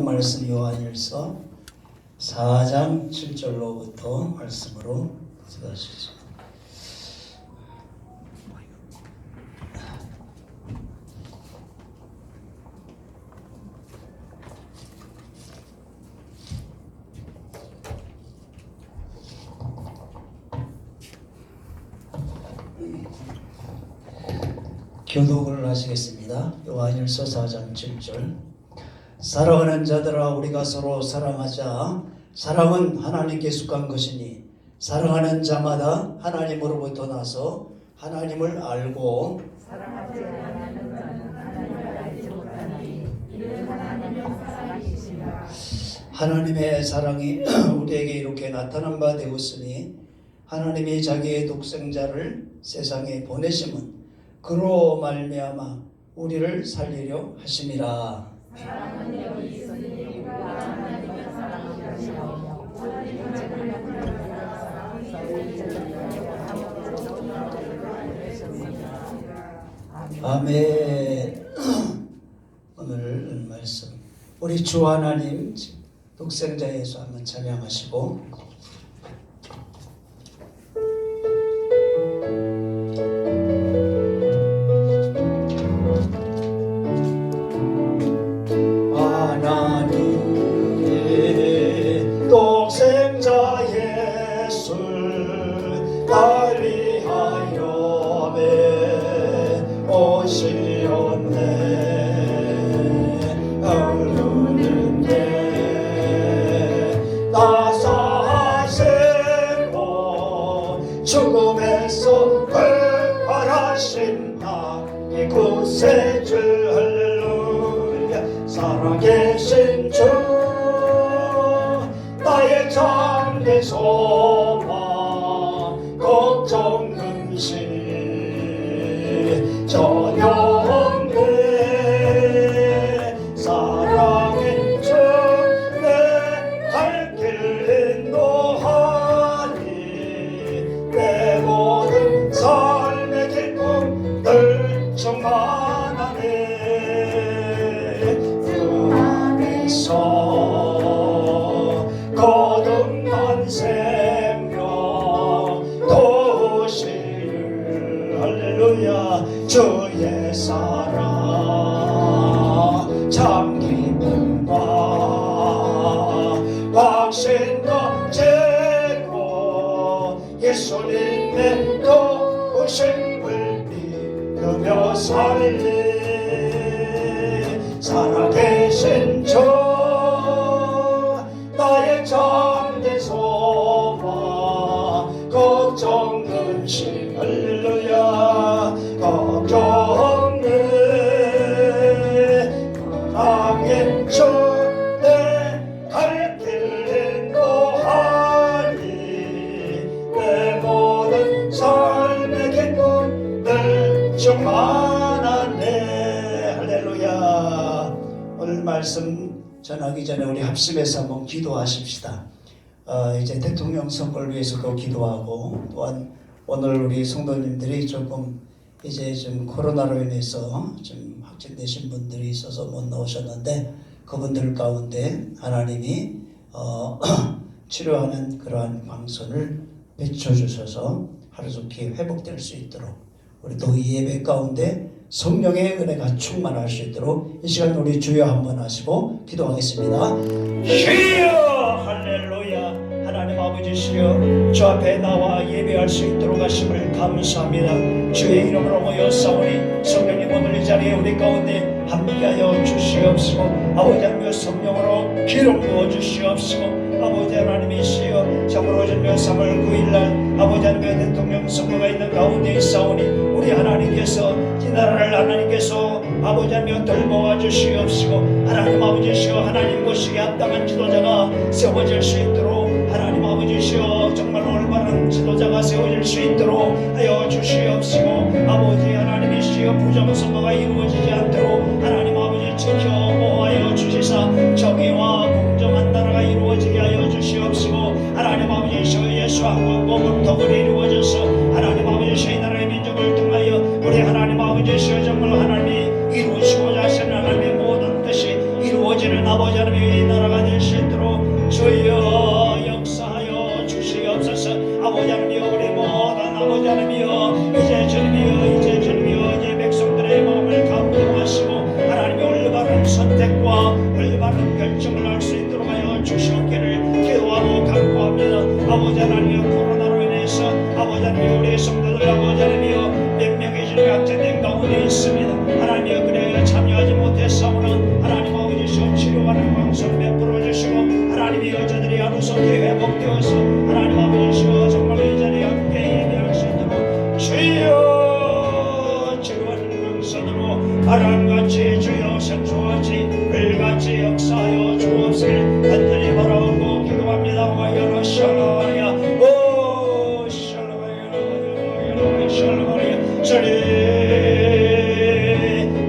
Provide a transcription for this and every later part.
말씀 요한일서 4장 7절로부터 말씀으로 들어가시죠. 교독을 하시겠습니다. 요한일서 4장 7절. 사랑하는 자들아, 우리가 서로 사랑하자. 사랑은 하나님께 속한 것이니 사랑하는 자마다 하나님으로부터 나서 하나님을 알고 사랑하지 않는 자는 하나님을 알지 못하니 이는 하나님의 사랑이시니라. 하나님의 사랑이 우리에게 이렇게 나타난 바 되었으니 하나님이 자기의 독생자를 세상에 보내심은 그로 말미암아 우리를 살리려 하심이라. 사랑은 여기 있으니 우리가 하나님을 사랑하시며 하나님을 아멘. 오늘 말씀 우리 주 하나님 독생자 예수 한번 찬양하시고 독생자 예수 날 위하여 오시었네. 어른인데 나사시고 죽음에서 부활하신 이 구세주 할렐루야. 살아계신 주 나의 장래 소망 걱정 근심 전혀 없네. 사랑의 주 내 갈 길 인도하니 내 모든 삶의 기쁨들 충만하네. 그 안에서 거듭난 생명 도시를 할렐루야. 주의 사랑 참 기쁨과 확신과 제고 예수님의 도우심을 믿으며 살리. 살아계신 주 나의 참된 소망 걱정 근심 할렐루야. 걱정 내 사랑의 주 내 갈 길 인도하니 내 모든 삶의 기쁨들 충만하네. 할렐루야. 오늘 말씀 전하기 전에 우리 합심해서 한번 기도하십시다. 이제 대통령 선거를 위해서도 기도하고 또한 오늘 우리 성도님들이 조금 이제 좀 코로나로 인해서 좀 확진되신 분들이 있어서 못 나오셨는데 그분들 가운데 하나님이 치료하는 그러한 방선을 비춰주셔서 하루속히 회복될 수 있도록 우리도 이 예배 가운데 성령의 은혜가 충만할 수 있도록 이 시간 우리 주여 한번 하시고 기도하겠습니다. 주여 할렐루야. 하나님 아버지 주여 주 앞에 나와 예배할 수 있도록 하심을 감사합니다. 주의 이름으로 모여 싸우니 성령님 오늘 이 자리에 우리 가운데 함께하여 주시옵시고 아버지 하나님 성령으로 기름 부어 주시옵시고 아버지 하나님이시여 참으로 전면 3월 9일날 아버지 하나님의 대통령 선거가 있는 가운데 싸우니 우리 하나님께서 이 나라를 하나님께서 아버지 하나님 돌보아 주시옵시고 하나님 아버지시여 하나님 보시기에 합당한 지도자가 세워질 수 있도록 하나님 아버지시여 정말 올바른 지도자가 세워질 수 있도록 하여 주시옵시고 아버지 하나님이시여 부정선거가 이루어지지 않도록 하나님 아버지 지켜 보호하여 주시사 정의와 공정한 나라가 이루어지게 하여 주시옵시고 하나님 아버지시여 예수 한국 복음통을 이루어져서 하나님 아버지시여 이 나라의 민족을 통하여 우리 하나님 아버지시여 정말 하나님이 이루시고자 하시는 하나님의 모든 뜻이 이루어지는 아버지 하나님의 주시옵소서. 아버지 하나님이여 우리 모든 아버지 하나님이여 이제 주님이여 이제 주님이여 이제 백성들의 마음을 감동하시고 하나님의 올바른 선택과 올바른 결정을 할 수 있도록 하여 주시옵기를 기도하고 간구합니다. 아버지 하나님이여 코로나로 인해서 아버지 하나님이여 우리 성도들 아버지 하나님이여 몇 명의 주님 악재된 가운데 있습니다. 하나님이여 그래 참여하지 못했사오나 하나님 아버지 치료하는 방송 베풀어 주시고 하나님이여 저들이 하루속히 회복되어서 하나님 아버지여 정말 이 자리에 함께 예배할 수 있도록 주여 치료하는 방송으로 바람같이 주여 생수같이 불같이 역사하여 주옵시길 간절히 바라고 기도합니다. 와이어라 샬라와야 오 샬라와야 샬라와야 저리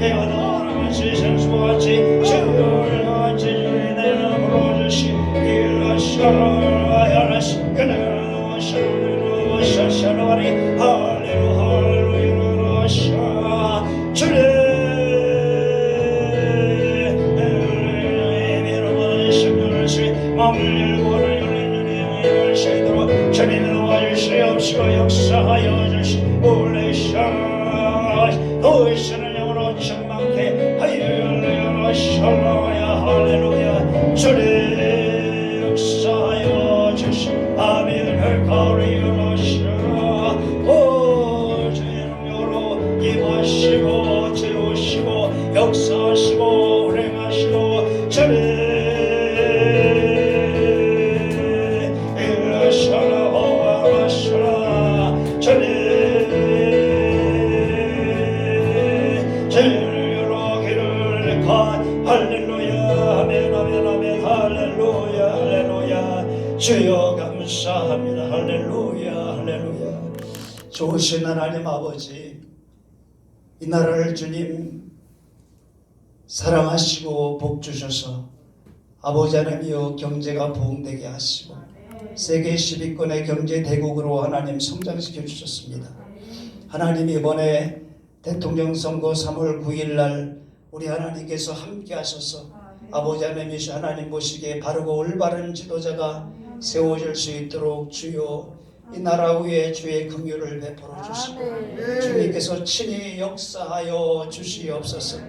에어나라같이 생수같이 주여같이 주의 내가 불러주시 일라 샬라와야 그나라 샬라와야 샬라와리 할렐루 할렐루야 샤 주님 마음을 열고 하나님을 열시도록 주님을 도와주시옵시고 역사하여 주시 올레샤 도시는 영으로 충만케 하여 샬라야 할렐루야 주님 역사하여 주시 아멘 헬카리오라샤 오 주의 능력으로 임하시고 채우시고 역사하시고 운행하시고 주님 할렐루야 아멘 아멘 아멘 할렐루야 할렐루야 주여 감사합니다. 할렐루야 할렐루야. 좋으신 하나님 아버지 이 나라를 주님 사랑하시고 복 주셔서 아버지 하나님이여 경제가 부흥되게 하시고 세계 10위권의 경제 대국으로 하나님 성장시켜 주셨습니다. 하나님 이번에 대통령 선거 3월 9일 날 우리 하나님께서 함께 하셔서 아버지 하나님이시 하나님 보시기에 바르고 올바른 지도자가 세워질 수 있도록 주여 이 나라 위에 주의 긍휼을 베풀어 주시고 주님께서 친히 역사하여 주시옵소서.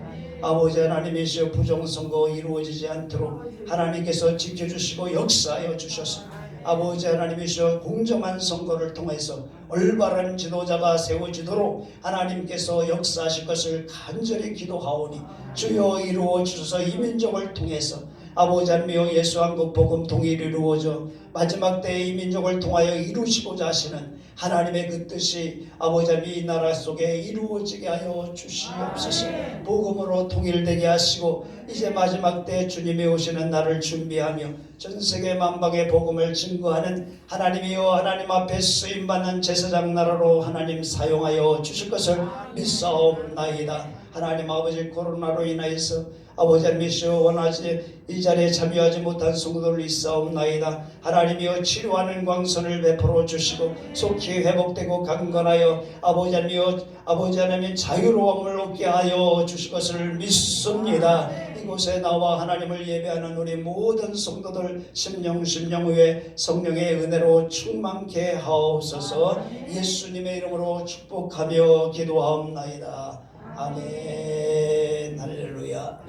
아버지 하나님이시여 부정선거 이루어지지 않도록 하나님께서 지켜주시고 역사하여 주셔서 아버지 하나님이시여 공정한 선거를 통해서 올바른 지도자가 세워지도록 하나님께서 역사하실 것을 간절히 기도하오니 주여 이루어 주셔서 이 민족을 통해서 아버지 하나님이여 예수 한국 복음 통일이 이루어져 마지막 때에 이 민족을 통하여 이루시고자 하시는 하나님의 그 뜻이 아버지 하나님 이 나라 속에 이루어지게 하여 주시옵소서. 복음으로 통일되게 하시고 이제 마지막 때 주님이 오시는 날을 준비하며 전 세계 만방의 복음을 증거하는 하나님이여 하나님 앞에 쓰임받는 제사장 나라로 하나님 사용하여 주실 것을 믿사옵나이다. 하나님 아버지 코로나로 인하여서 아버지 하나님이시여 원하지 이 자리에 참여하지 못한 성도들 있사옵나이다. 하나님이여 치료하는 광선을 베풀어 주시고 속히 회복되고 강건하여 아버지 하나님이여 아버지 하나님 자유로움을 얻게 하여 주실 것을 믿습니다. 이곳에 나와 하나님을 예배하는 우리 모든 성도들 심령 위에 성령의 은혜로 충만케 하옵소서. 예수님의 이름으로 축복하며 기도하옵나이다. 아멘. 할렐루야.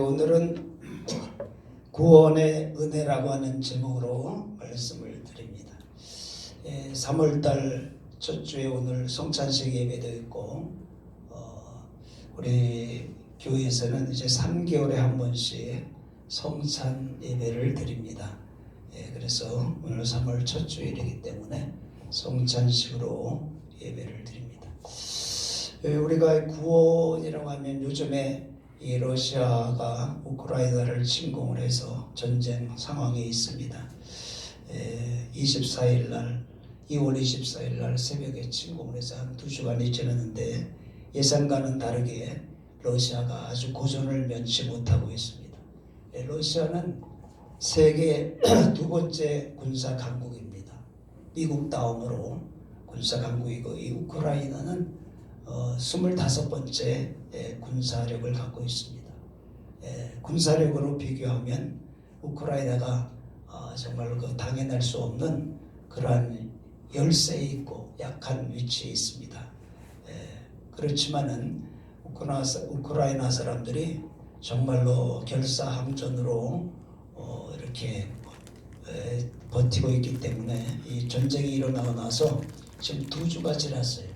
오늘은 구원의 은혜라고 하는 제목으로 말씀을 드립니다. 3월달 첫 주에 오늘 성찬식 예배도 있고 우리 교회에서는 이제 3개월에 한 번씩 성찬 예배를 드립니다. 그래서 오늘 3월 첫 주일이기 때문에 성찬식으로 예배를 드립니다. 우리가 구원이라고 하면 요즘에 이 러시아가 우크라이나를 침공을 해서 전쟁 상황에 있습니다. 24일 날 2월 24일 날 새벽에 침공을 해서 한 2시간이 지났는데 예상과는 다르게 러시아가 아주 고전을 면치 못하고 있습니다. 러시아는 세계 두 번째 군사 강국입니다. 미국 다음으로 군사 강국이고 이 우크라이나는 25번째 군사력을 갖고 있습니다. 군사력으로 비교하면 우크라이나가 정말로 그 당해낼 수 없는 그러한 열세에 있고 약한 위치에 있습니다. 그렇지만은 우크라이나 사람들이 정말로 결사항전으로 이렇게 버티고 있기 때문에 이 전쟁이 일어나고 나서 지금 2주가 지났어요.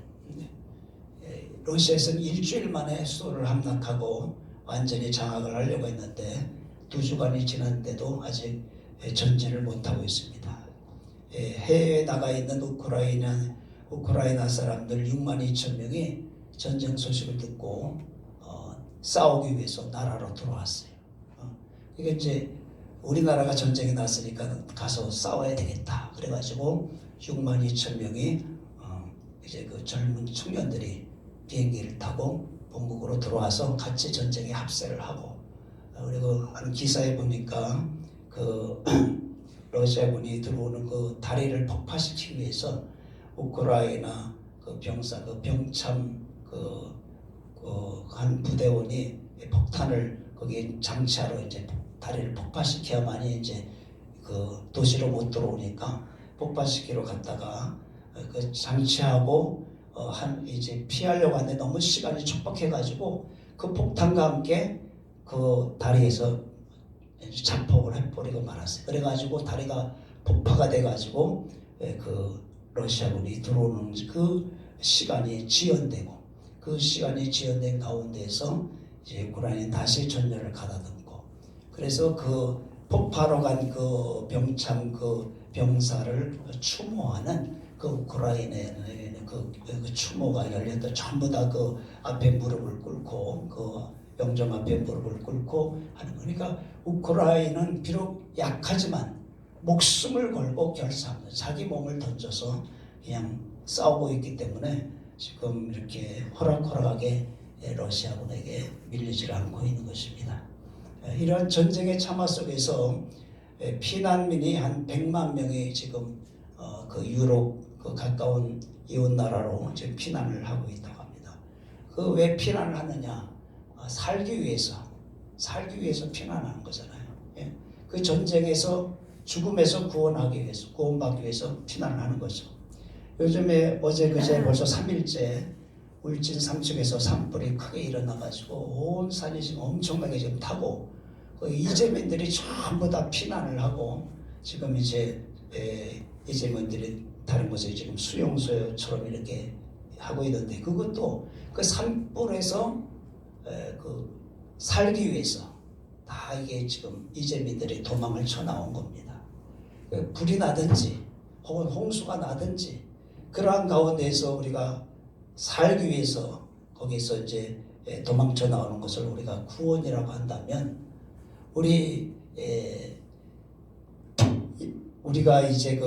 러시아에서는 일주일 만에 수도를 함락하고 완전히 장악을 하려고 했는데 2주간이 지났는데도 아직 전진을 못하고 있습니다. 해외에 나가 있는 우크라이나 사람들 6만 2천 명이 전쟁 소식을 듣고 싸우기 위해서 나라로 들어왔어요. 이게 이제 우리나라가 전쟁이 났으니까 가서 싸워야 되겠다. 그래가지고 6만 2천 명이 이제 그 젊은 청년들이 비행기를 타고 본국으로 들어와서 같이 전쟁에 합세를 하고, 그리고 한 기사에 보니까 그 러시아군이 들어오는 그 다리를 폭파시키기 위해서 우크라이나 그 병사 그 병참 한 부대원이 폭탄을 거기 장치하러 이제 다리를 폭파시켜야만이 이제 그 도시로 못 들어오니까 폭파시키러 갔다가 그 장치하고 이제 피하려고 하는데 너무 시간이 촉박해가지고 그 폭탄과 함께 그 다리에서 자폭을 해버리고 말았어요. 그래가지고 다리가 폭파가 돼가지고 그 러시아군이 들어오는 그 시간이 지연되고, 그 시간이 지연된 가운데에서 이제 우크라이나에 다시 전열을 가다듬고, 그래서 그 폭파로 간 그 병참 그 병사를 추모하는 그 우크라이나에는 그 추모가 열렸다. 전부 다 그 앞에 무릎을 꿇고 그 영정 앞에 무릎을 꿇고 하는 거니까, 우크라이나는 비록 약하지만 목숨을 걸고 결사합니다. 자기 몸을 던져서 그냥 싸우고 있기 때문에 지금 이렇게 호락호락하게 러시아군에게 밀리지 않고 있는 것입니다. 이러한 전쟁의 참화 속에서 피난민이 한 100만 명이 지금 그 유럽 그 가까운 이웃 나라로 지금 피난을 하고 있다고 합니다. 그 왜 피난을 하느냐? 살기 위해서 피난하는 거잖아요. 그 전쟁에서 죽음에서 구원하기 위해서, 구원받기 위해서 피난을 하는 거죠. 요즘에 어제 그제 벌써 3일째 울진 삼척에서 산불이 크게 일어나가지고 온 산이 지금 엄청나게 지금 타고, 그 이재민들이 전부 다 피난을 하고 지금 이제 이재민들이 다른 곳에 지금 수용소처럼 이렇게 하고 있는데, 그것도 그 산불에서 그 살기 위해서 다 이게 지금 이재민들이 도망을 쳐 나온 겁니다. 불이 나든지 혹은 홍수가 나든지 그러한 가운데에서 우리가 살기 위해서 거기서 이제 도망쳐 나오는 것을 우리가 구원이라고 한다면, 우리가 이제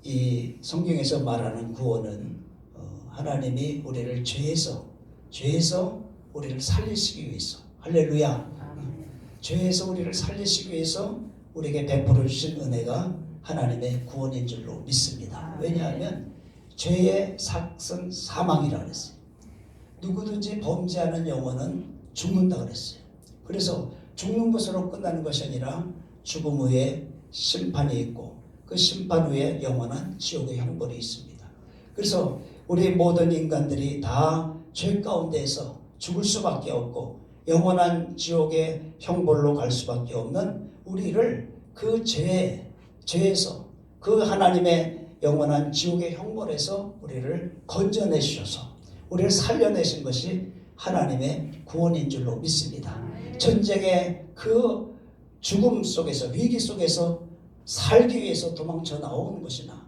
이 성경에서 말하는 구원은 하나님이 우리를 죄에서 우리를 살리시기 위해서, 할렐루야, 죄에서 우리를 살리시기 위해서 우리에게 베풀어 주신 은혜가 하나님의 구원인 줄로 믿습니다. 왜냐하면 죄의 삭은 사망이라고 그랬어요. 누구든지 범죄하는 영혼은 죽는다 그랬어요. 그래서 죽는 것으로 끝나는 것이 아니라 죽음 후에 심판이 있고, 그 심판 후에 영원한 지옥의 형벌이 있습니다. 그래서 우리 모든 인간들이 다 죄 가운데에서 죽을 수밖에 없고 영원한 지옥의 형벌로 갈 수밖에 없는 우리를 그 죄에서, 그 하나님의 영원한 지옥의 형벌에서 우리를 건져내셔서 우리를 살려내신 것이 하나님의 구원인 줄로 믿습니다. 전쟁의 그 죽음 속에서, 위기 속에서 살기 위해서 도망쳐 나오는 것이나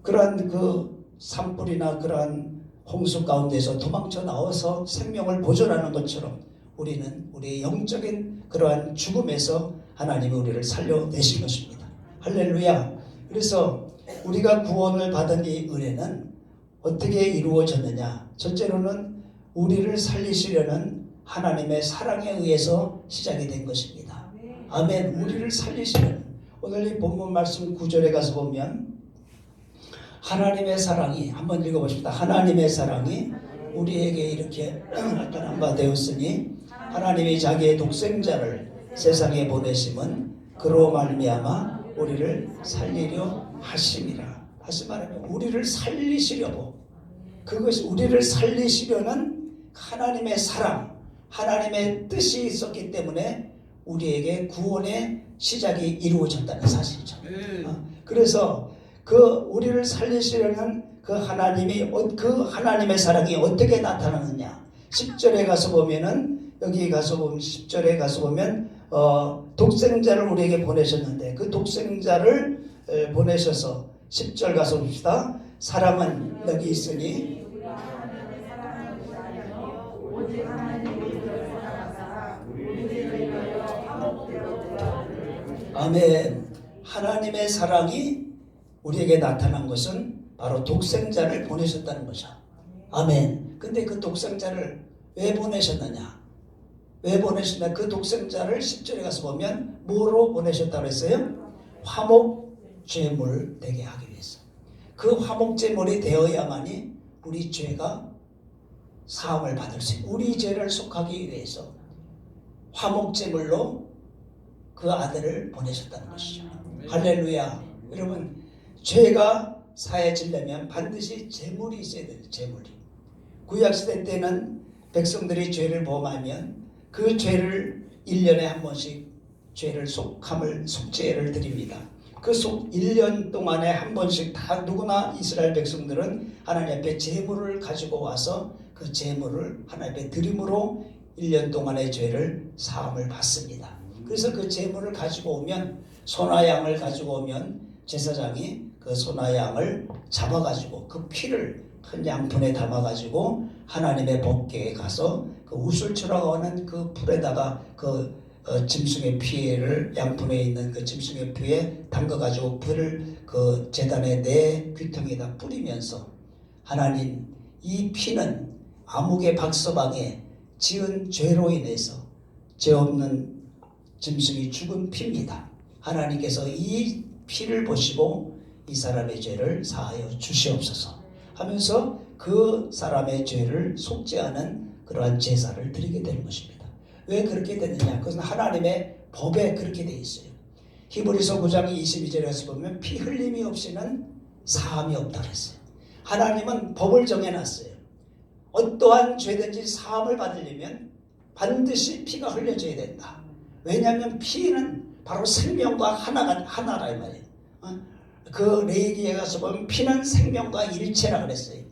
그러한 그 산불이나 그러한 홍수 가운데서 도망쳐 나와서 생명을 보존하는 것처럼 우리는 우리의 영적인 그러한 죽음에서 하나님이 우리를 살려내신 것입니다. 할렐루야. 그래서 우리가 구원을 받은 이 은혜는 어떻게 이루어졌느냐? 첫째로는 우리를 살리시려는 하나님의 사랑에 의해서 시작이 된 것입니다. 아멘. 우리를 살리시려는, 오늘 이 본문 말씀 9절에 가서 보면 하나님의 사랑이, 한번 읽어보십시다. 하나님의 사랑이 우리에게 이렇게 나타난 바 되었으니 하나님이 자기의 독생자를 세상에 보내심은 그로 말미암아 우리를 살리려 하심이라. 다시 말하면 우리를 살리시려고, 그것이 우리를 살리시려는 하나님의 사랑, 하나님의 뜻이 있었기 때문에 우리에게 구원의 시작이 이루어졌다는 사실이죠. 그래서 그 우리를 살리시려는 그 하나님의 사랑이 어떻게 나타나느냐? 10절에 가서 보면은, 여기 가서 보면 10절에 가서 보면 독생자를 우리에게 보내셨는데, 그 독생자를 보내셔서 10절 가서 봅시다. 사랑은 여기 있으니 아멘. 하나님의 사랑이 우리에게 나타난 것은 바로 독생자를 보내셨다는 거죠. 아멘. 근데 그 독생자를 왜 보내셨느냐? 왜 보내셨냐? 그 독생자를 10절에 가서 보면 뭐로 보내셨다고 했어요? 화목 제물 되게 하기 위해서. 그 화목 제물이 되어야만이 우리 죄가 사함을 받을 수 있는, 우리 죄를 속하기 위해서 화목 제물로 그 아들을 보내셨다는 것이죠. 할렐루야. 여러분, 죄가 사해지려면 반드시 제물이 있어야 돼요. 제물이. 구약시대 때는 백성들이 죄를 범하면 그 죄를 1년에 한 번씩 죄를 속죄를 드립니다. 그 1년 동안에 한 번씩 다 누구나 이스라엘 백성들은 하나님 앞에 제물을 가지고 와서 그 제물을 하나님 앞에 드림으로 1년 동안의 죄를 사함을 받습니다. 그래서 그 제물을 가지고 오면, 소나 양을 가지고 오면 제사장이 그 소나 양을 잡아가지고 그 피를 큰 양푼에 담아가지고 하나님의 법궤에 가서 그 우슬초라고 하는 그 불에다가 그 짐승의 피를, 양푼에 있는 그 짐승의 피에 담가가지고 불을 그 제단의 네 귀퉁이에다 뿌리면서, 하나님, 이 피는 아무개 박서방에 지은 죄로 인해서 죄 없는 짐승이 죽은 피입니다. 하나님께서 이 피를 보시고 이 사람의 죄를 사하여 주시옵소서 하면서 그 사람의 죄를 속죄하는 그러한 제사를 드리게 되는 것입니다. 왜 그렇게 됐느냐? 그것은 하나님의 법에 그렇게 되어 있어요. 히브리서 9장 22절에서 보면 피 흘림이 없이는 사함이 없다고 했어요. 하나님은 법을 정해놨어요. 어떠한 죄든지 사함을 받으려면 반드시 피가 흘려져야 된다. 왜냐하면 피는 바로 생명과 하나라 이 말이에요. 그 레위기에 가서 보면 피는 생명과 일체라 그랬어요.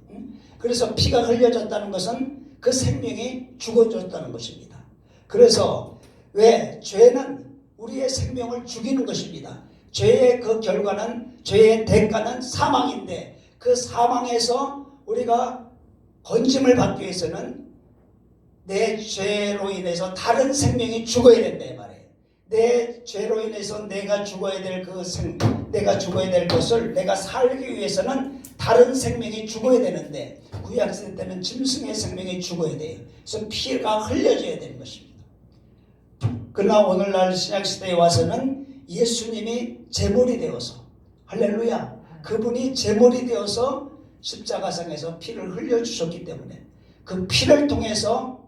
그래서 피가 흘려졌다는 것은 그 생명이 죽어졌다는 것입니다. 그래서 왜 죄는 우리의 생명을 죽이는 것입니다. 죄의 그 결과는, 죄의 대가는 사망인데, 그 사망에서 우리가 건짐을 받기 위해서는 내 죄로 인해서 다른 생명이 죽어야 된다 말이에요. 내 죄로 인해서 내가 죽어야 될 것을 내가 살기 위해서는 다른 생명이 죽어야 되는데, 구약시대 때는 짐승의 생명이 죽어야 돼요. 그래서 피가 흘려져야 되는 것입니다. 그러나 오늘날 신약시대에 와서는 예수님이 제물이 되어서, 할렐루야, 그분이 제물이 되어서 십자가상에서 피를 흘려주셨기 때문에 그 피를 통해서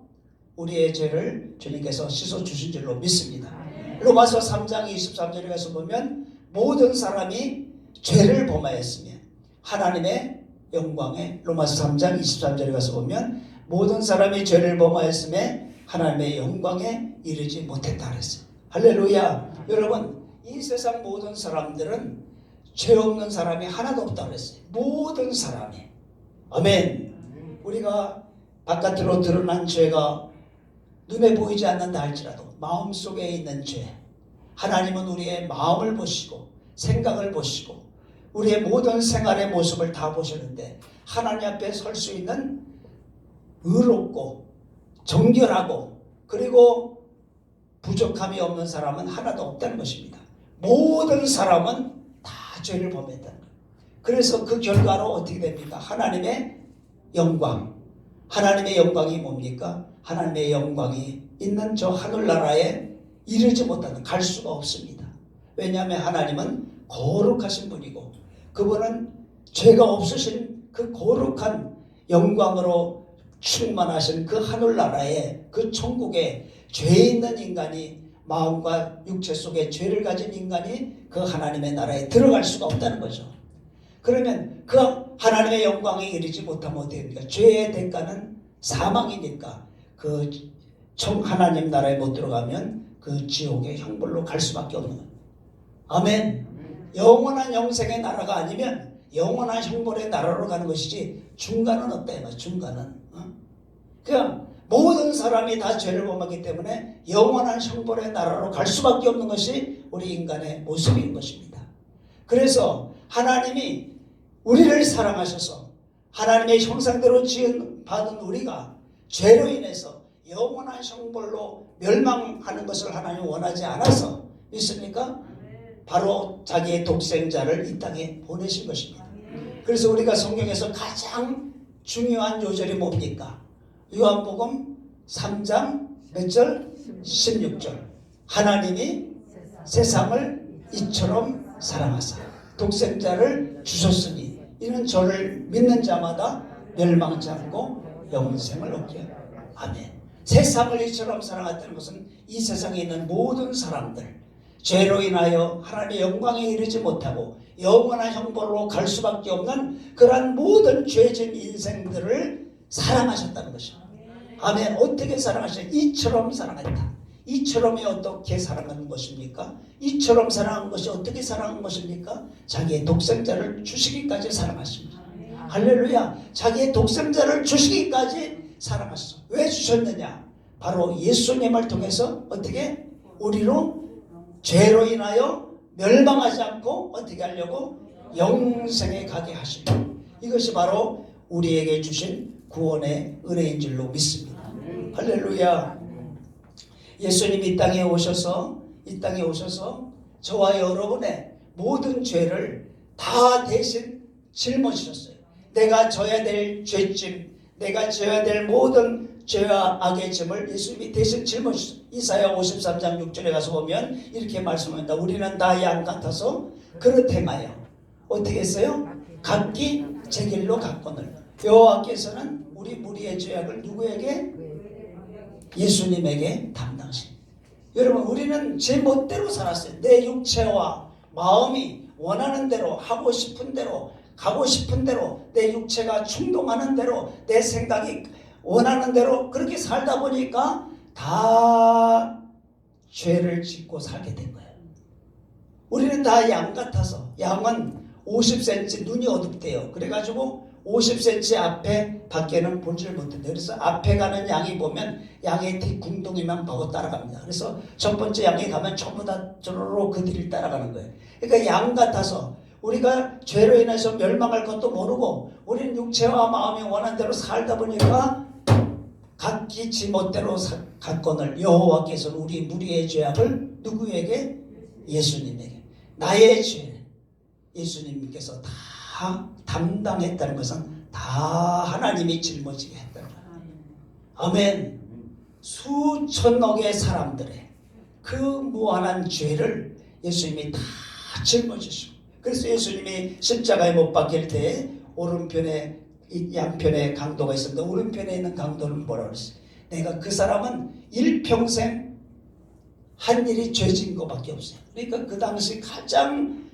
우리의 죄를 주님께서 씻어주신 줄로 믿습니다. 로마서 3장 23절에 가서 보면 모든 사람이 죄를 범하였으며 하나님의 영광에, 로마서 3장 23절에 가서 보면 모든 사람이 죄를 범하였으며 하나님의 영광에 이르지 못했다 그랬어요. 할렐루야. 여러분, 이 세상 모든 사람들은 죄 없는 사람이 하나도 없다 그랬어요. 모든 사람이. 아멘. 우리가 바깥으로 드러난 죄가 눈에 보이지 않는다 할지라도 마음속에 있는 죄, 하나님은 우리의 마음을 보시고 생각을 보시고 우리의 모든 생활의 모습을 다 보시는데, 하나님 앞에 설 수 있는 의롭고 정결하고 그리고 부족함이 없는 사람은 하나도 없다는 것입니다. 모든 사람은 다 죄를 범했다는 거예요. 그래서 그 결과로 어떻게 됩니까? 하나님의 영광. 하나님의 영광이 뭡니까? 하나님의 영광이 있는 저 하늘나라에 이르지 못하는, 갈 수가 없습니다. 왜냐하면 하나님은 거룩하신 분이고 그분은 죄가 없으신 그 거룩한 영광으로 충만하신 그 하늘나라에, 그 천국에 죄 있는 인간이 마음과 육체 속에 죄를 가진 인간이 그 하나님의 나라에 들어갈 수가 없다는 거죠. 그러면 그 하나님의 영광에 이르지 못하면 어떻게 됩니까? 죄의 대가는 사망이니까 그 하나님 나라에 못 들어가면 그 지옥의 형벌로 갈 수밖에 없는 거예요. 아멘. 영원한 영생의 나라가 아니면 영원한 형벌의 나라로 가는 것이지 중간은 없다 이 말. 중간은 그냥 모든 사람이 다 죄를 범하기 때문에 영원한 형벌의 나라로 갈 수밖에 없는 것이 우리 인간의 모습인 것입니다. 그래서 하나님이 우리를 사랑하셔서 하나님의 형상대로 지은 우리가 죄로 인해서 영원한 형벌로 멸망하는 것을 하나님 원하지 않아서 믿습니까? 바로 자기의 독생자를 이 땅에 보내신 것입니다. 그래서 우리가 성경에서 가장 중요한 요절이 뭡니까? 요한복음 3장 몇 절? 16절. 하나님이 세상을 이처럼 사랑하사 독생자를 주셨으니 이는 저를 믿는 자마다 멸망하지 않고 영생을 얻게 하라. 아멘. 세상을 이처럼 사랑했다는 것은 이 세상에 있는 모든 사람들 죄로 인하여 하나님의 영광에 이르지 못하고 영원한 형벌로 갈 수밖에 없는 그러한 모든 죄진 인생들을 사랑하셨다는 것입니다. 아멘. 어떻게 사랑하셨어요? 이처럼 사랑했다. 이처럼이 어떻게 사랑하는 것입니까? 이처럼 사랑한 것이 어떻게 사랑한 것입니까? 자기의 독생자를 주시기까지 사랑하십니다. 할렐루야. 자기의 독생자를 주시기까지 사랑하셨어. 왜 주셨느냐? 바로 예수님을 통해서 어떻게? 우리로 죄로 인하여 멸망하지 않고 어떻게 하려고? 영생에 가게 하시려고. 이것이 바로 우리에게 주신 구원의 은혜인 줄로 믿습니다. 할렐루야. 예수님이 이 땅에 오셔서 저와 여러분의 모든 죄를 다 대신 짊어지셨어요. 내가 져야 될 죄짐, 내가 져야 될 모든 죄와 악의 짐을 예수님이 대신 짊어지셨어요. 이사야 53장 6절에 가서 보면 이렇게 말씀합니다. 우리는 다 양 같아서 그릇 행하여 어떻게 했어요? 각기 제 길로 갔거늘. 여호와께서는 우리 무리의 죄악을 누구에게? 예수님에게 담당하신. 여러분, 우리는 제 멋대로 살았어요. 내 육체와 마음이 원하는 대로, 하고 싶은 대로, 가고 싶은 대로, 내 육체가 충동하는 대로, 내 생각이 원하는 대로 그렇게 살다 보니까 다 죄를 짓고 살게 된 거예요. 우리는 다 양 같아서, 양은 50cm 눈이 어둡대요. 그래가지고 50cm 앞에 밖에는 보질 못한대요. 그래서 앞에 가는 양이 보면 양의 뒤 궁둥이만 보고 따라갑니다. 그래서 첫 번째 양이 가면 전부 다 저로로 그 뒤를 따라가는 거예요. 그러니까 양 같아서 우리가 죄로 인해서 멸망할 것도 모르고 우리는 육체와 마음이 원하는 대로 살다 보니까 각기 지 멋대로 갔거늘. 여호와께서는 우리 무리의 죄악을 누구에게? 예수님에게. 나의 죄 예수님께서 다 담당했다는 것은 다 하나님이 짊어지게 했다는 거예요. 아멘. 수천억의 사람들의 그 무한한 죄를 예수님이 다 짊어지시고, 그래서 예수님이 십자가에 못 박힐 때 오른편에 양편에 강도가 있었는데 오른편에 있는 강도는 뭐라고 그랬어요? 내가 그 사람은 일평생 한 일이 죄진 것밖에 없어요. 그러니까 그 당시 가장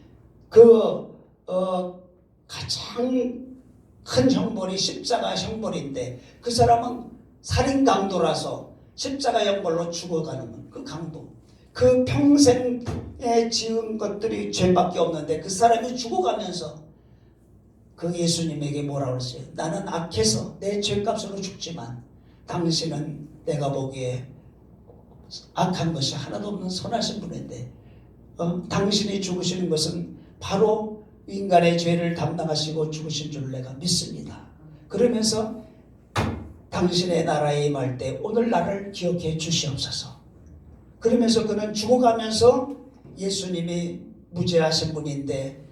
큰 형벌이 십자가 형벌인데 그 사람은 살인 강도라서 십자가 형벌로 죽어가는 그 강도. 그 평생에 지은 것들이 죄밖에 없는데 그 사람이 죽어가면서 그 예수님에게 뭐라고 그랬어요? 나는 악해서 내 죄값으로 죽지만 당신은 내가 보기에 악한 것이 하나도 없는 선하신 분인데 당신이 죽으시는 것은 바로 인간의 죄를 담당하시고 죽으신 줄 내가 믿습니다. 그러면서 당신의 나라에 임할 때 오늘 나를 기억해 주시옵소서. 그러면서 그는 죽어가면서 예수님이 무죄하신 분인데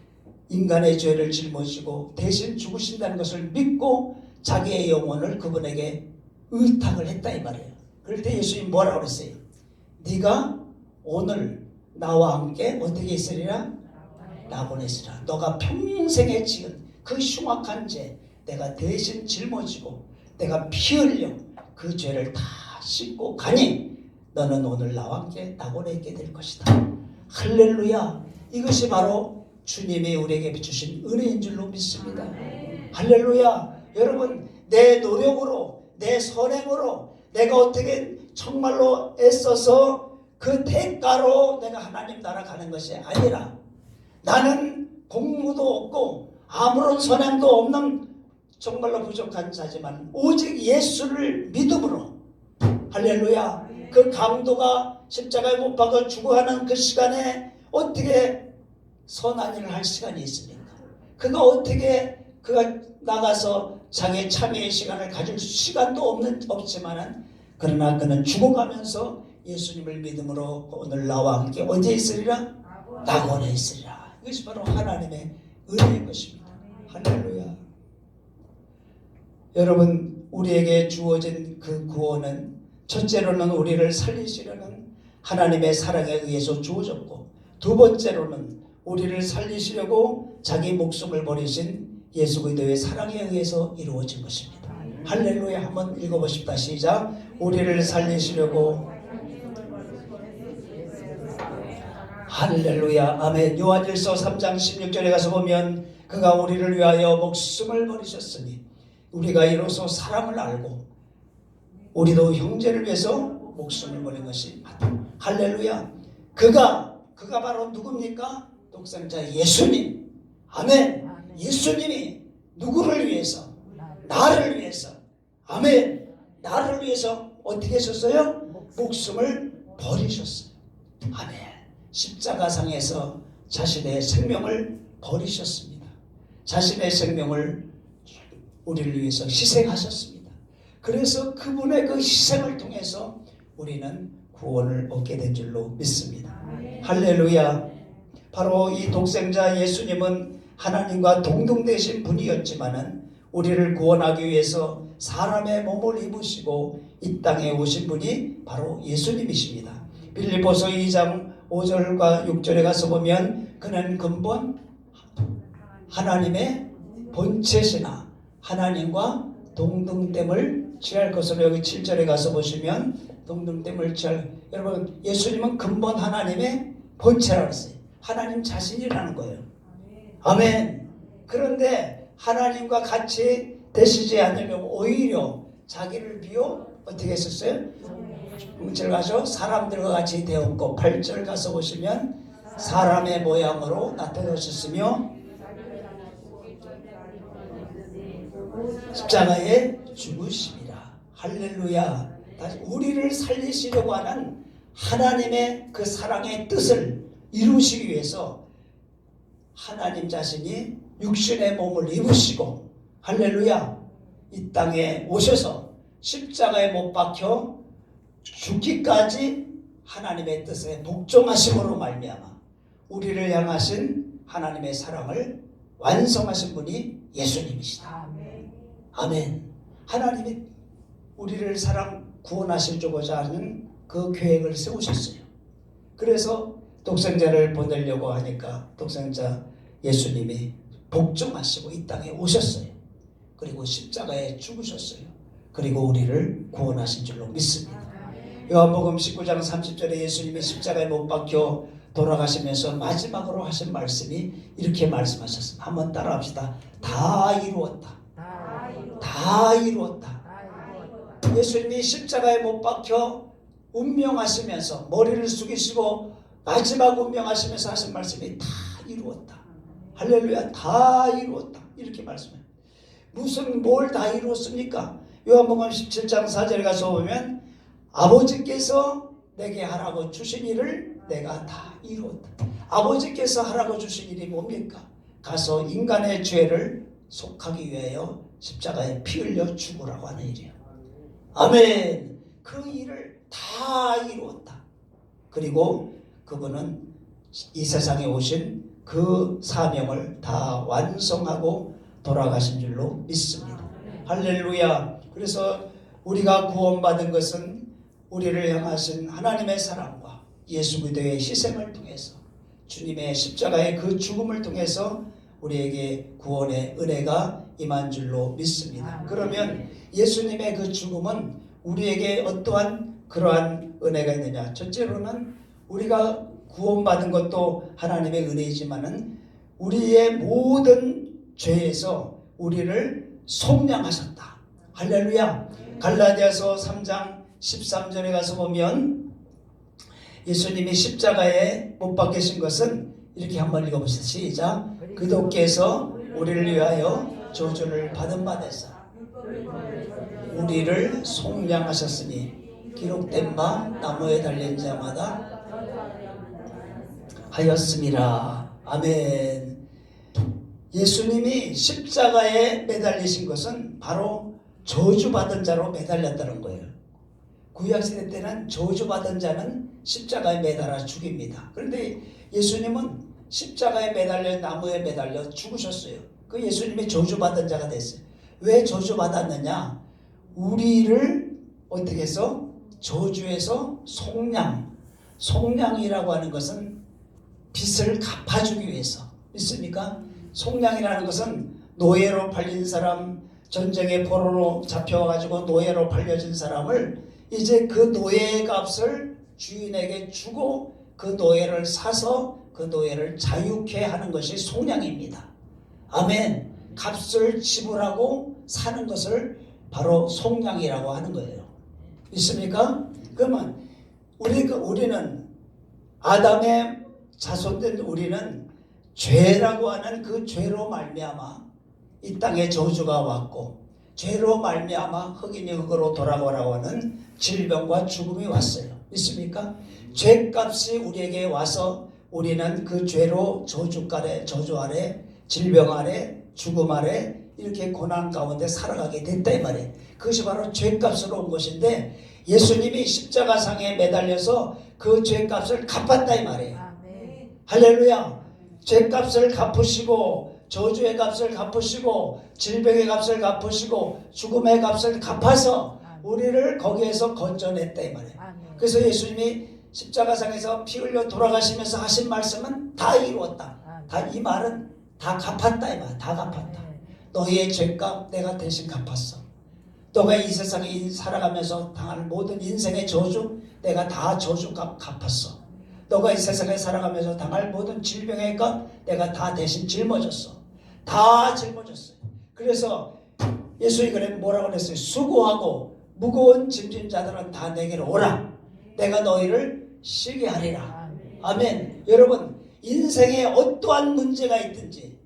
인간의 죄를 짊어지고 대신 죽으신다는 것을 믿고 자기의 영혼을 그분에게 의탁을 했다 이 말이에요. 그럴 때 예수님이 뭐라고 그랬어요? 네가 오늘 나와 함께 어떻게 있으리라? 나보냈으라. 너가 평생에 지은 그 흉악한 죄 내가 대신 짊어지고 내가 피 흘려 그 죄를 다 씻고 가니 너는 오늘 나와 함께 낙원에 있게 될 것이다. 할렐루야. 이것이 바로 주님이 우리에게 주신 은혜인 줄로 믿습니다. 할렐루야. 여러분, 내 노력으로, 내 선행으로 내가 어떻게 정말로 애써서 그 대가로 내가 하나님 나라 가는 것이 아니라, 나는 공부도 없고 아무런 선행도 없는 정말로 부족한 자지만 오직 예수를 믿음으로, 할렐루야, 그 강도가 십자가에 못 박아 죽어가는 그 시간에 어떻게 선한 일을 할 시간이 있습니까? 그가 나가서 자기의 참회의 시간을 가질 시간도 없지만은, 그러나 그는 죽어가면서 예수님을 믿음으로 오늘 나와 함께 어디에 있으리라? 낙원에 있으리라. 이것이 바로 하나님의 은혜인 것입니다. 할렐루야. 여러분, 우리에게 주어진 그 구원은 첫째로는 우리를 살리시려는 하나님의 사랑에 의해서 주어졌고, 두 번째로는 우리를 살리시려고 자기 목숨을 버리신 예수 그리스도의 사랑에 의해서 이루어진 것입니다. 할렐루야. 한번 읽어보십시다. 시작. 우리를 살리시려고. 할렐루야. 아멘. 요한일서 3장 16절에 가서 보면 그가 우리를 위하여 목숨을 버리셨으니 우리가 이로써 사랑을 알고 우리도 형제를 위해서 목숨을 버린 것이 맞다. 할렐루야. 그가 바로 누굽니까? 독생자 예수님. 아멘. 예수님이 누구를 위해서? 나를 위해서. 아멘. 나를 위해서 어떻게 하셨어요? 목숨을 버리셨어요. 아멘. 십자가상에서 자신의 생명을 버리셨습니다. 자신의 생명을 우리를 위해서 희생하셨습니다. 그래서 그분의 그 희생을 통해서 우리는 구원을 얻게 된 줄로 믿습니다. 할렐루야. 바로 이 독생자 예수님은 하나님과 동등되신 분이었지만은 우리를 구원하기 위해서 사람의 몸을 입으시고 이 땅에 오신 분이 바로 예수님이십니다. 빌립보서 2장 5절과 6절에 가서 보면 그는 근본 하나님의 본체시나 하나님과 동등됨을 취할 것으로, 여기 7절에 가서 보시면 동등됨을 취할, 여러분, 예수님은 근본 하나님의 본체라고 했어요. 하나님 자신이라는 거예요. 아멘. 그런데 하나님과 같이 되시지 않으려고 오히려 자기를 비워 어떻게 했었어요? 6절 가서 사람들과 같이 되었고, 8절 가서 보시면 사람의 모양으로 나타나셨으며 십자가에 죽으심이라. 할렐루야. 우리를 살리시려고 하는 하나님의 그 사랑의 뜻을 이루시기 위해서 하나님 자신이 육신의 몸을 입으시고, 할렐루야, 이 땅에 오셔서 십자가에 못 박혀 죽기까지 하나님의 뜻에 복종하심으로 말미암아 우리를 향하신 하나님의 사랑을 완성하신 분이 예수님이시다. 아멘. 하나님이 우리를 구원하시고자 하는 그 계획을 세우셨어요. 그래서 독생자를 보내려고 하니까 독생자 예수님이 복종하시고 이 땅에 오셨어요. 그리고 십자가에 죽으셨어요. 그리고 우리를 구원하신 줄로 믿습니다. 요한복음 19장 30절에 예수님이 십자가에 못 박혀 돌아가시면서 마지막으로 하신 말씀이 이렇게 말씀하셨습니다. 한번 따라합시다. 다 이루었다. 다 이루었다. 예수님이 십자가에 못 박혀 운명하시면서 머리를 숙이시고 마지막 운명하시면서 하신 말씀이 다 이루었다. 할렐루야. 다 이루었다. 이렇게 말씀해요. 뭘 다 이루었습니까? 요한복음 17장 4절에 가서 보면 아버지께서 내게 하라고 주신 일을 내가 다 이루었다. 아버지께서 하라고 주신 일이 뭡니까? 가서 인간의 죄를 속하기 위하여 십자가에 피 흘려 죽으라고 하는 일이에요. 아멘. 그 일을 다 이루었다. 그리고 그분은 이 세상에 오신 그 사명을 다 완성하고 돌아가신 줄로 믿습니다. 할렐루야. 그래서 우리가 구원받은 것은 우리를 향하신 하나님의 사랑과 예수 그리스도의 희생을 통해서, 주님의 십자가의 그 죽음을 통해서 우리에게 구원의 은혜가 임한 줄로 믿습니다. 그러면 예수님의 그 죽음은 우리에게 어떠한 그러한 은혜가 있느냐? 첫째로는 우리가 구원받은 것도 하나님의 은혜이지만은 우리의 모든 죄에서 우리를 속량하셨다. 할렐루야. 갈라디아서 3장 13절에 가서 보면 예수님이 십자가에 못 박히신 것은 이렇게 한번 읽어보시죠. 시작. 그도께서 우리를 위하여 저주를 받은 바 되사 우리를 속량하셨으니 기록된 바 나무에 달린 자마다 하였음이라. 아멘. 예수님이 십자가에 매달리신 것은 바로 저주받은 자로 매달렸다는 거예요. 구약시대 때는 저주받은 자는 십자가에 매달아 죽입니다. 그런데 예수님은 십자가에 매달려 나무에 매달려 죽으셨어요. 그 예수님이 저주받은 자가 됐어요. 왜 저주받았느냐? 우리를 어떻게 해서 저주에서 속량이라고 하는 것은 빚을 갚아주기 위해서. 믿습니까? 속량이라는 것은 노예로 팔린 사람, 전쟁의 포로로 잡혀가지고 노예로 팔려진 사람을 이제 그 노예의 값을 주인에게 주고 그 노예를 사서 그 노예를 자유케 하는 것이 속량입니다. 아멘. 값을 지불하고 사는 것을 바로 속량이라고 하는 거예요. 있습니까? 그러면 우리는 아담의 자손된 우리는 죄라고 하는 그 죄로 말미암아 이 땅에 저주가 왔고 죄로 말미암아 흑인이 흑으로 돌아가라고 하는 질병과 죽음이 왔어요. 있습니까? 죄값이 우리에게 와서 우리는 그 죄로 저주 아래, 질병 아래, 죽음 아래 이렇게 고난 가운데 살아가게 됐다 이 말이에요. 그것이 바로 죄값으로 온 것인데 예수님이 십자가상에 매달려서 그 죄값을 갚았다 이 말이에요. 할렐루야. 죄값을 갚으시고 저주의 값을 갚으시고 질병의 값을 갚으시고 죽음의 값을 갚아서 우리를 거기에서 건져냈다 이 말이에요. 그래서 예수님이 십자가상에서 피 흘려 돌아가시면서 하신 말씀은 다 이루었다. 이 말은 다 갚았다 이 말. 다 갚았다. 너희의 죄값 내가 대신 갚았어. 너가 이 세상에 살아가면서 당할 모든 인생의 저주 내가 다 저주값 갚았어. 너가 이 세상에 살아가면서 당할 모든 질병의 값 내가 다 대신 짊어졌어. 다 짊어졌어요. 그래서 예수님이 그래 뭐라고 그랬어요? 수고하고 무거운 짐진 자들은 다 내게로 오라. 내가 너희를 쉬게 하리라. 아멘. 여러분 인생에 어떠한 문제가 있든지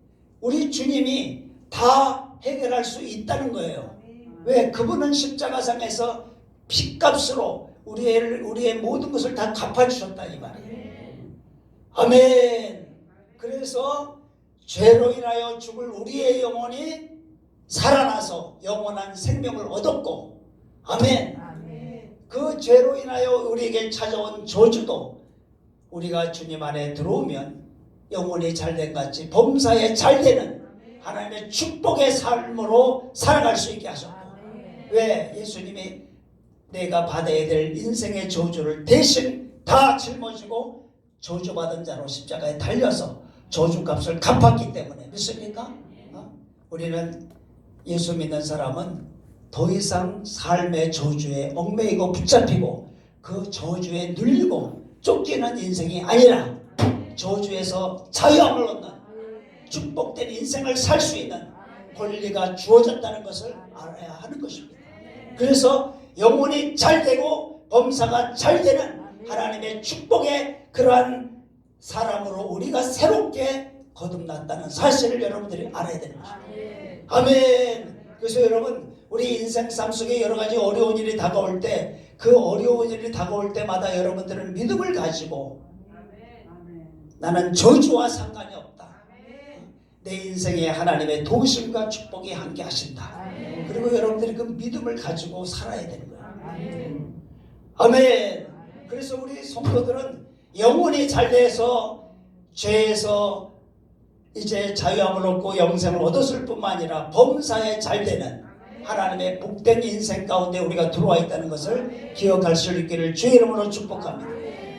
우리 주님이 다 해결할 수 있다는 거예요. 왜? 그분은 십자가상에서 피값으로 우리의 모든 것을 다 갚아주셨다 이 말이에요. 아멘. 그래서 죄로 인하여 죽을 우리의 영혼이 살아나서 영원한 생명을 얻었고, 아멘. 그 죄로 인하여 우리에게 찾아온 저주도 우리가 주님 안에 들어오면 영혼이 잘된 같이 범사에 잘되는 하나님의 축복의 삶으로 살아갈 수 있게 하셨고, 왜? 예수님이 내가 받아야 될 인생의 저주를 대신 다 짊어지고 저주받은 자로 십자가에 달려서 저주값을 갚았기 때문에. 믿습니까? 우리는 예수 믿는 사람은 더 이상 삶의 저주에 얽매이고 붙잡히고 그 저주에 눌리고 쫓기는 인생이 아니라 저주에서 자유함을 얻는 축복된 인생을 살 수 있는 권리가 주어졌다는 것을 알아야 하는 것입니다. 그래서 영혼이 잘되고 범사가 잘되는 하나님의 축복의 그러한 사람으로 우리가 새롭게 거듭났다는 사실을 여러분들이 알아야 되는 것입니다. 아멘. 그래서 여러분 우리 인생 삶 속에 여러 가지 어려운 일이 다가올 때 그 어려운 일이 다가올 때마다 여러분들은 믿음을 가지고 나는 저주와 상관이 없다. 내 인생에 하나님의 도우심과 축복이 함께 하신다. 그리고 여러분들이 그 믿음을 가지고 살아야 되는 거예요. 아멘. 그래서 우리 성도들은 영혼이 잘돼서 죄에서 이제 자유함을 얻고 영생을 얻었을 뿐만 아니라 범사에 잘되는 하나님의 복된 인생 가운데 우리가 들어와 있다는 것을 기억할 수 있기를 주의 이름으로 축복합니다.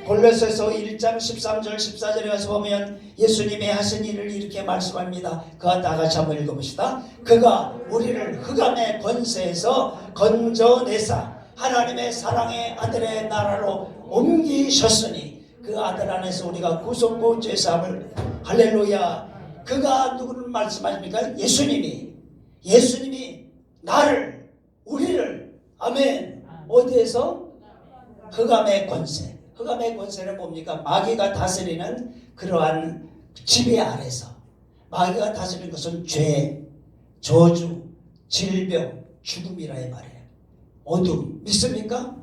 골로새서 1장 13절 14절에 가서 보면 예수님이 하신 일을 이렇게 말씀합니다. 그가 다 같이 한번 읽어봅시다. 그가 우리를 흑암의 권세에서 건져내사 하나님의 사랑의 아들의 나라로 옮기셨으니 그 아들 안에서 우리가 구속고 죄사함을 할렐루야. 그가 누구를 말씀하십니까? 예수님이 나를 우리를 아멘. 어디에서? 흑암의 권세. 흑암의 권세는 뭡니까? 마귀가 다스리는 그러한 지배 아래서 마귀가 다스리는 것은 죄, 저주, 질병, 죽음이라 이 말이에요. 어둠 믿습니까?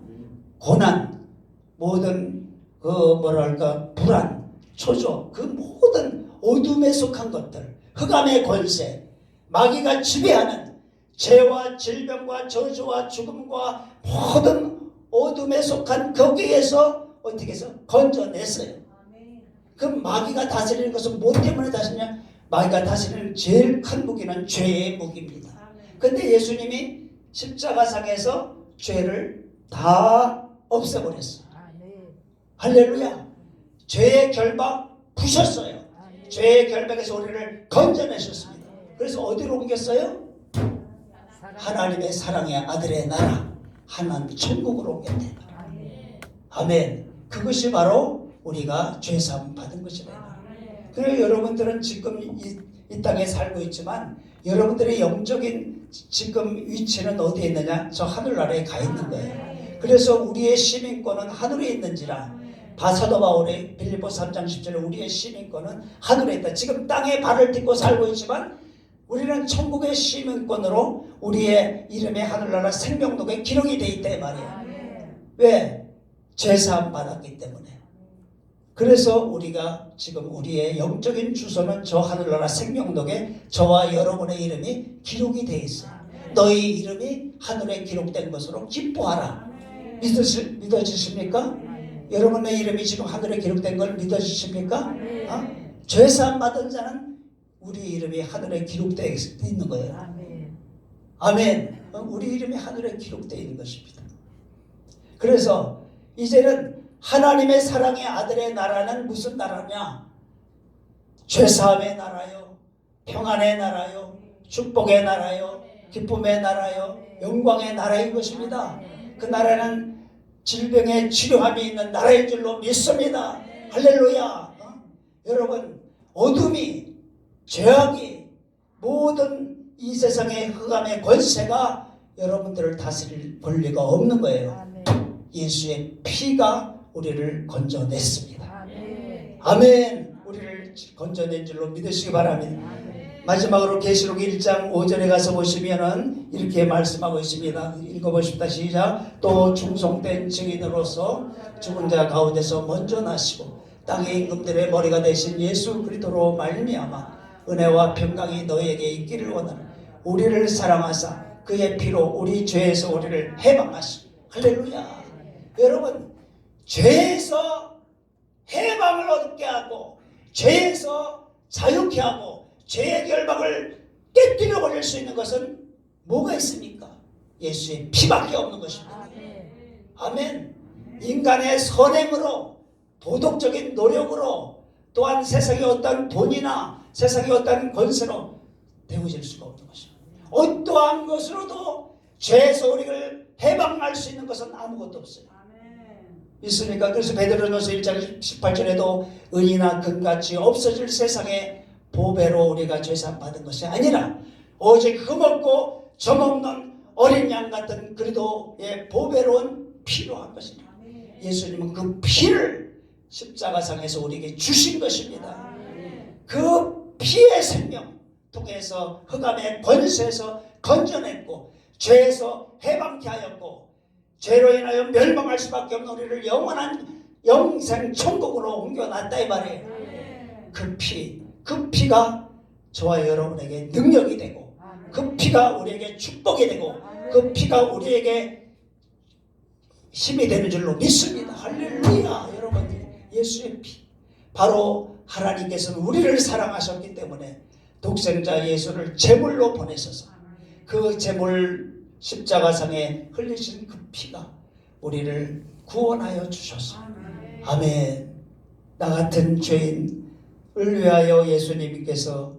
고난, 모든 그 뭐랄까 불안, 초조, 그 모든 어둠에 속한 것들, 흑암의 권세, 마귀가 지배하는 죄와 질병과 저주와 죽음과 모든 어둠에 속한 거기에서 어떻게 해서 건져냈어요. 그 마귀가 다스리는 것은 뭐 때문에 다스리냐? 마귀가 다스리는 제일 큰 무기는 죄의 무기입니다. 근데 예수님이 십자가상에서 죄를 다 없애버렸어요. 할렐루야. 죄의 결박 부셨어요. 죄의 결박에서 우리를 건져내셨습니다. 그래서 어디로 옮겼어요? 하나님의 사랑의 아들의 나라, 하나님 천국으로 옮겼대요. 아멘. 그것이 바로 우리가 죄사함 받은 것이다. 그래서 여러분들은 지금 이 땅에 살고 있지만 여러분들의 영적인 지금 위치는 어디에 있느냐? 저 하늘나라에 가 있는 거예요. 그래서 우리의 시민권은 하늘에 있는지라 사도 바울의 빌립보 3장 10절에 우리의 시민권은 하늘에 있다. 지금 땅에 발을 딛고 살고 있지만 우리는 천국의 시민권으로 우리의 이름이 하늘나라 생명록에 기록이 돼 있다 이 말이에요. 왜? 죄사함 받았기 때문에. 그래서 우리가 지금 우리의 영적인 주소는 저 하늘나라 생명록에 저와 여러분의 이름이 기록이 되어 있어요. 너희 이름이 하늘에 기록된 것으로 기뻐하라. 믿어지십니까? 여러분의 이름이 지금 하늘에 기록된 걸 믿어지십니까? 죄사함 받은 자는 우리 이름이 하늘에 기록되어 있는 거예요. 아멘. 우리 이름이 하늘에 기록되어 있는 것입니다. 그래서 이제는 하나님의 사랑의 아들의 나라는 무슨 나라냐? 죄사함의 나라요, 평안의 나라요, 축복의 나라요, 기쁨의 나라요, 영광의 나라인 것입니다. 그 나라는 질병의 치료함이 있는 나라인 줄로 믿습니다. 할렐루야. 여러분, 어둠이, 죄악이, 모든 이 세상의 흑암의 권세가 여러분들을 다스릴 권리가 없는 거예요. 예수의 피가 우리를 건져냈습니다. 아멘. 우리를 건져낸 줄로 믿으시기 바랍니다. 마지막으로 계시록 1장 5절에 가서 보시면은 이렇게 말씀하고 있습니다. 읽어보십시다. 시작. 또 충성된 증인으로서 죽은 자 가운데서 먼저 나시고 땅의 임금들의 머리가 되신 예수 그리스도로 말미암아 은혜와 평강이 너에게 있기를 원하는 우리를 사랑하사 그의 피로 우리 죄에서 우리를 해방하시고. 할렐루야. 여러분, 죄에서 해방을 얻게 하고 죄에서 자유케 하고 죄의 결박을 깨뜨려 버릴 수 있는 것은 뭐가 있습니까? 예수의 피밖에 없는 것입니다. 아멘. 인간의 선행으로, 도덕적인 노력으로, 또한 세상의 어떤 돈이나 세상의 어떤 권세로 되어질 수가 없는 것입니다. 어떠한 것으로도 죄에서 우리를 해방할 수 있는 것은 아무것도 없어요. 있습니까? 그래서 베드로전서 1장 18절에도 은이나 금같이 없어질 세상의 보배로 우리가 죄사함 받은 것이 아니라 오직 흠없고 점없는 어린 양 같은 그리도의 보배로운 피로 한 것입니다. 예수님은 그 피를 십자가상에서 우리에게 주신 것입니다. 그 피의 생명 통해서 흑암의 권세에서 건져냈고 죄에서 해방케 하였고 죄로 인하여 멸망할 수밖에 없는 우리를 영원한 영생 천국으로 옮겨놨다 이 말이에요. 그 피가 저와 여러분에게 능력이 되고 그 피가 우리에게 축복이 되고 그 피가 우리에게 힘이 되는 줄로 믿습니다. 할렐루야. 여러분, 예수의 피, 바로 하나님께서는 우리를 사랑하셨기 때문에 독생자 예수를 제물로 보내셔서 그 제물 십자가상에 흘리신 그 피가 우리를 구원하여 주셨어. 아멘. 나 같은 죄인을 위하여 예수님께서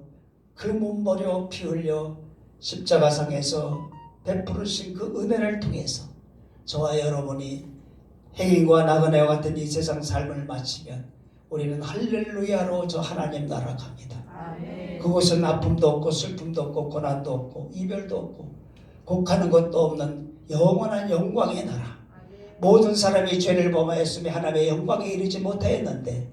그 몸버려 피 흘려 십자가상에서 베푸르신 그 은혜를 통해서 저와 여러분이 행인과 나그네와 같은 이 세상 삶을 마치면 우리는 할렐루야로 저 하나님 나라 갑니다. 아멘. 그곳은 아픔도 없고 슬픔도 없고 고난도 없고 이별도 없고 곡하는 것도 없는 영원한 영광의 나라. 모든 사람이 죄를 범하였으며 하나님의 영광에 이르지 못하였는데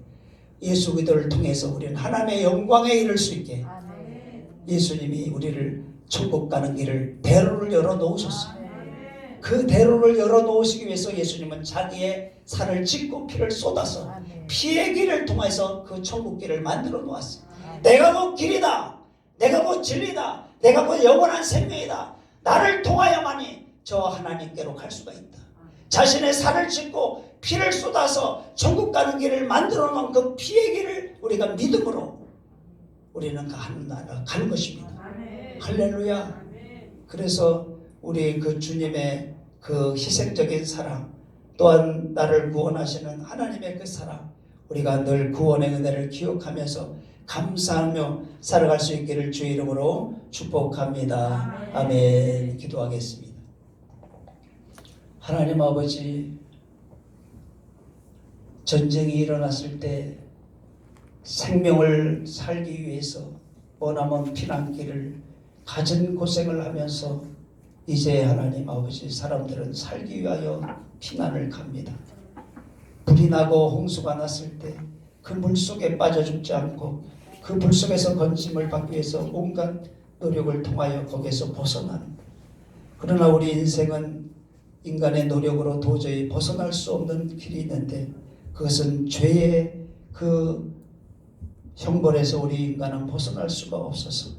예수 그리스도를 통해서 우리는 하나님의 영광에 이를 수 있게 아멘. 예수님이 우리를 천국 가는 길을 대로를 열어 놓으셨어요. 아멘. 그 대로를 열어 놓으시기 위해서 예수님은 자기의 살을 찢고 피를 쏟아서 아멘. 피의 길을 통해서 그 천국 길을 만들어 놓았어요. 아멘. 내가 곧 길이다. 내가 곧 진리다. 내가 곧 영원한 생명이다. 나를 통하여만이 저 하나님께로 갈 수가 있다. 자신의 살을 찢고 피를 쏟아서 천국 가는 길을 만들어 놓은 그 피의 길을 우리가 믿음으로 우리는 가는 나라 가는 것입니다. 할렐루야. 그래서 우리 그 주님의 그 희생적인 사랑, 또한 나를 구원하시는 하나님의 그 사랑, 우리가 늘 구원의 은혜를 기억하면서 감사하며 살아갈 수 있기를 주의 이름으로 축복합니다. 아멘. 기도하겠습니다. 하나님 아버지, 전쟁이 일어났을 때 생명을 살기 위해서 머나먼 피난길을 갖은 고생을 하면서 이제 하나님 아버지 사람들은 살기 위하여 피난을 갑니다. 불이 나고 홍수가 났을 때 그 물속에 빠져 죽지 않고 그 물속에서 건짐을 받기 위해서 온갖 노력을 통하여 거기에서 벗어나는, 그러나 우리 인생은 인간의 노력으로 도저히 벗어날 수 없는 길이 있는데 그것은 죄의 그 형벌에서 우리 인간은 벗어날 수가 없어서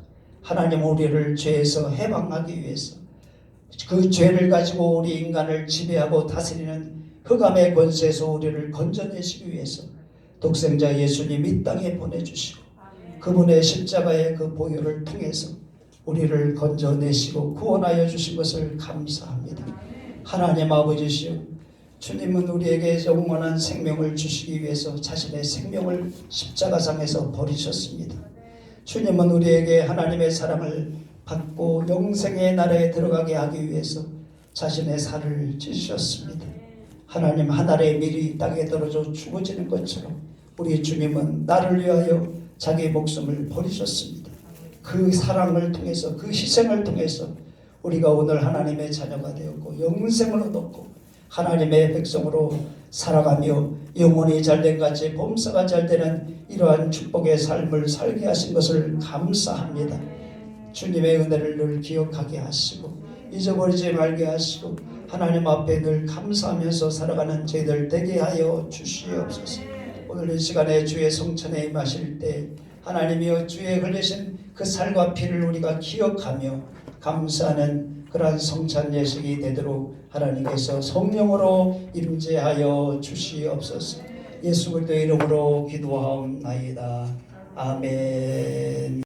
하나님 우리를 죄에서 해방하기 위해서 그 죄를 가지고 우리 인간을 지배하고 다스리는 흑암의 권세에서 우리를 건져내시기 위해서 독생자 예수님 이 땅에 보내주시고 그분의 십자가의 그 보혈을 통해서 우리를 건져내시고 구원하여 주신 것을 감사합니다. 하나님 아버지시여, 주님은 우리에게 영원한 생명을 주시기 위해서 자신의 생명을 십자가상에서 버리셨습니다. 주님은 우리에게 하나님의 사랑을 받고 영생의 나라에 들어가게 하기 위해서 자신의 살을 찢으셨습니다. 하나님, 하늘의 밀이 땅에 떨어져 죽어지는 것처럼 우리 주님은 나를 위하여 자기 목숨을 버리셨습니다. 그 사랑을 통해서, 그 희생을 통해서 우리가 오늘 하나님의 자녀가 되었고 영생을 얻었고 하나님의 백성으로 살아가며 영혼이 잘된 같이 범사가 잘되는 이러한 축복의 삶을 살게 하신 것을 감사합니다. 주님의 은혜를 늘 기억하게 하시고 잊어버리지 말게 하시고 하나님 앞에 늘 감사하면서 살아가는 저희들 되게 하여 주시옵소서. 오늘 이 시간에 주의 성천에 임하실 때 하나님이여 주의 흘리신 그 살과 피를 우리가 기억하며 감사하는 그러한 성찬 예식이 되도록 하나님께서 성령으로 임재하여 주시옵소서. 예수 그리스도의 이름으로 기도하옵나이다. 아멘.